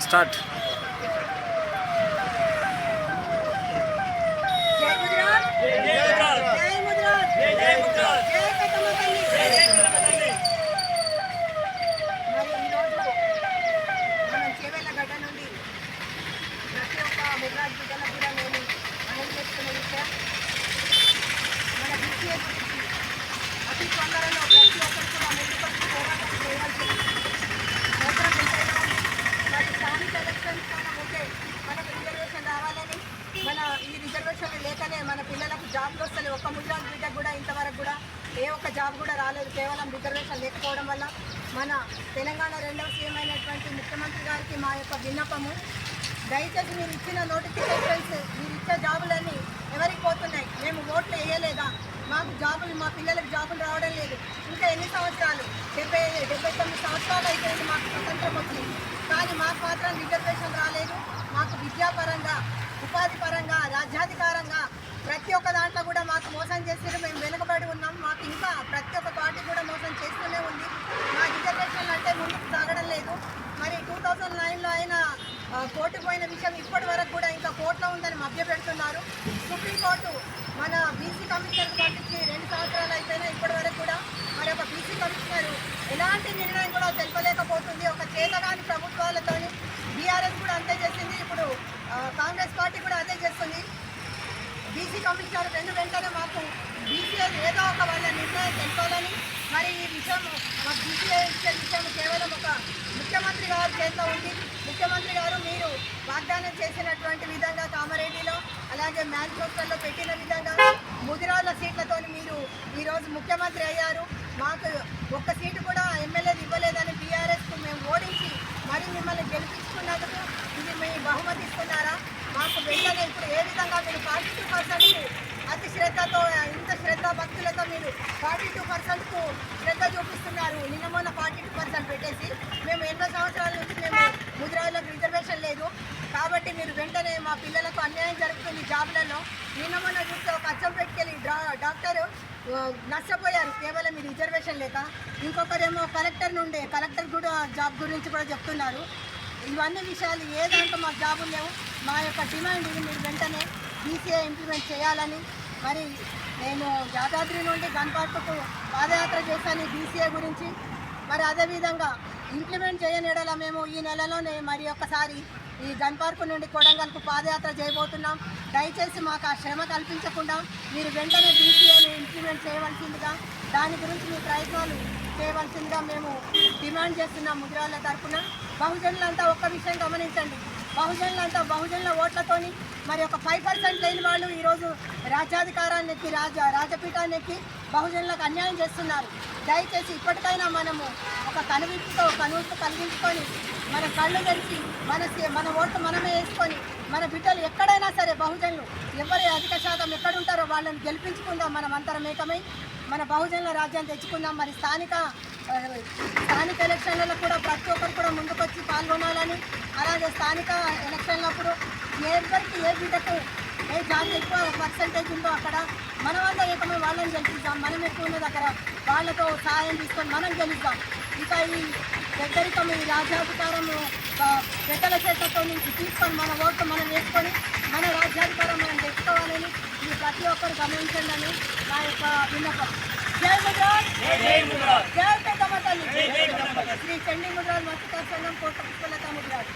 Start. అతి తొందరలో ప్రతి ఒక్కరు కూడా మెడికల్కి పోరాటం చేయాల్సింది అవసరం ఎంతైనా మరి స్థానిక ఎలక్షన్స్ కన్నా ముందే మనకు రిజర్వేషన్ రావాలని మన ఈ రిజర్వేషన్లు లేకనే మన పిల్లలకు జాబ్లు వస్తలేవు. ఒక్క ముద్రాజ్ బిడ్డకు కూడా ఇంతవరకు కూడా ఏ ఒక్క జాబ్ కూడా రాలేదు, కేవలం రిజర్వేషన్ లేకపోవడం వల్ల. మన తెలంగాణ రెండవ సీఎం అయినటువంటి ముఖ్యమంత్రి గారికి మా యొక్క విన్నపము, దయచేసి మీరు ఇచ్చిన నోటిఫికేషన్స్, మీరు ఇచ్చే జాబులన్నీ ఎవరికి పోతున్నాయి? మేము ఓట్లు వేయలేదా? మాకు జాబులు, మా పిల్లలకు జాబులు రావడం లేదు. ఇంకా ఎన్ని సంవత్సరాలు? 79 సంవత్సరాలు అయిపోయింది మాకు స్వతంత్రం వచ్చి, కానీ మాకు మాత్రం రిజర్వేషన్ రాలేదు. మాకు విద్యాపరంగా, ఉపాధి పరంగా, రాజ్యాధికారంగా ప్రతి ఒక్క దాంట్లో కూడా మాకు మోసం చేసి మేము వెనుకబడి ఉన్నాం. మాకు ఇంకా ప్రతి ఒక్క పార్టీ కూడా మోసం చేస్తూనే ఉంది. మా రిజర్వేషన్లు అంటే ముందుకు సాగడం లేదు. మరి 2009లో అయినా కోర్టుకు పోయిన విషయం ఇప్పటి వరకు కూడా ఇంకా కోర్టులో ఉందని మభ్యపెడుతున్నారు. సుప్రీంకోర్టు మన బీసీ కమిషనర్ పంపించి 2 సంవత్సరాలు అయిపోయినా ఇప్పటి వరకు కూడా మరి ఒక బీసీ కమిషనర్ ఎలాంటి నిర్ణయం కూడా తెలుపలేకపోతుంది. ఒక చేతగాని ప్రభుత్వాలతో బీఆర్ఎస్ కూడా అంతే చేసింది, ఇప్పుడు కాంగ్రెస్ పార్టీ కూడా అదే చేస్తుంది. బీసీ కమిషనర్ వెంటనే మాకు బీసీఏ ఏదో ఒక వాళ్ళ నిర్ణయం తెలుసుకోవాలని, మరి ఈ విషయం మాకు బీసీఏ ఇచ్చే విషయం కేవలం ఒక ముఖ్యమంత్రి గారి చేతిలో ఉంది. ముఖ్యమంత్రి గారు మీరు వాగ్దానం చేసినటువంటి విధంగా కామారెడ్డిలో, అలాగే మేనిఫెస్టోలో పెట్టిన విధంగా ముదిరాళ్ళ సీట్లతో మీరు ఈరోజు ముఖ్యమంత్రి అయ్యారు. మాకు ఒక్క సీటు కూడా ఎమ్మెల్యేది ఇవ్వలేదని బీఆర్ఎస్కు మేము ఓడించి మరి మిమ్మల్ని గెలిపించుకున్నందుకు ఇది మీ బహుమతి ఇస్తున్నారా? మాకు వెంటనే ఇప్పుడు ఏ విధంగా మీరు 42% అతి శ్రద్ధతో, ఇంత శ్రద్ధ భక్తులతో మీరు 42%కు శ్రద్ధ చూపిస్తున్నారు. నిన్న మొన్న 42% పెట్టేసి మేము 80 సంవత్సరాల నుంచి మేము ముదిరాళ్ళకు రిజర్వేషన్ లేదు కాబట్టి మీరు వెంటనే మా పిల్లలకు అన్యాయం జరుగుతుంది జాబ్లలో. నిన్న మొన్న చూస్తే ఒక అచ్చం పెట్టుకెళ్ళి డాక్టర్ నష్టపోయారు కేవలం ఈ రిజర్వేషన్ లేక. ఇంకొకరేమో కలెక్టర్ కూడా జాబ్ గురించి కూడా చెప్తున్నారు. ఇవన్నీ విషయాలు ఏ దాంట్లో మాకు జాబులు లేవు. మా యొక్క డిమాండ్ ఇది, మీరు వెంటనే బీసీఏ ఇంప్లిమెంట్ చేయాలని. మరి నేను యాదాద్రి నుండి గన్పార్కుకు పాదయాత్ర చేశాను బీసీఏ గురించి. మరి అదేవిధంగా ఇంప్లిమెంట్ చేయని ఎడల మేము ఈ నెలలోనే మరి ఒక్కసారి ఈ గన్పార్కు నుండి కొడంగల్కు పాదయాత్ర చేయబోతున్నాం. దయచేసి మాకు ఆ శ్రమ కల్పించకుండా మీరు వెంటనే బీసీఏని ఇంప్లిమెంట్ చేయవలసిందిగా, దాని గురించి మీ ప్రయత్నాలు చేయవలసిందిగా మేము డిమాండ్ చేస్తున్నాం ముదిరాళ్ళ తరఫున. బహుజనులంతా ఒక్క విషయం గమనించండి, బహుజనుల ఓట్లతోని మరి ఒక 5% లేని వాళ్ళు ఈరోజు రాజ్యాధికారాన్ని ఎక్కి రాజపీఠాన్ని ఎక్కి బహుజనులకు అన్యాయం చేస్తున్నారు. దయచేసి ఇప్పటికైనా మనము ఒక కనువిప్పుతో కలిగించుకొని మన కళ్ళు తెరిచి మన ఓట్లు మనమే వేసుకొని మన బిడ్డలు ఎక్కడైనా సరే బహుజనులు ఎవరి అధిక శాతం ఎక్కడుంటారో వాళ్ళని గెలిపించుకుందాం. మనం అందరం ఏకమై మన బహుజనుల రాజ్యాన్ని తెచ్చుకుందాం. మరి స్థానిక ఎలక్షన్లలో కూడా ప్రతి ఒక్కరు కూడా ముందుకొచ్చి పాల్గొనాలని, అలాగే స్థానిక ఎలక్షన్లప్పుడు ఎవరికి ఏ బిడ్డకు ఏ జాతి ఎక్కువ పర్సంటేజ్ ఉందో అక్కడ మనమంతా ఏకమై వాళ్ళని గెలిపిద్దాం. మనం ఎక్కువ ఉన్నది అక్కడ వాళ్ళతో సహాయం తీసుకొని మనం గెలుద్దాం. ఇక ఈ పెద్దరికం, ఈ రాజ్యాధికారం పెద్దల చేతతో నుంచి తీసుకొని మన ఓట్లు మనం వేసుకొని మన రాజ్యాధికారం మనం తెచ్చుకోవాలని ఈ ప్రతి ఒక్కరు గమనించండి అని నా యొక్క విన్నపం. జై ముద్రాజ్, జై పెద్దమ్మ తల్లి, శ్రీ చండీ ముద్రాజ్ మత్స్యకార సంఘం కోట పుష్పలత ముద్రాజ్.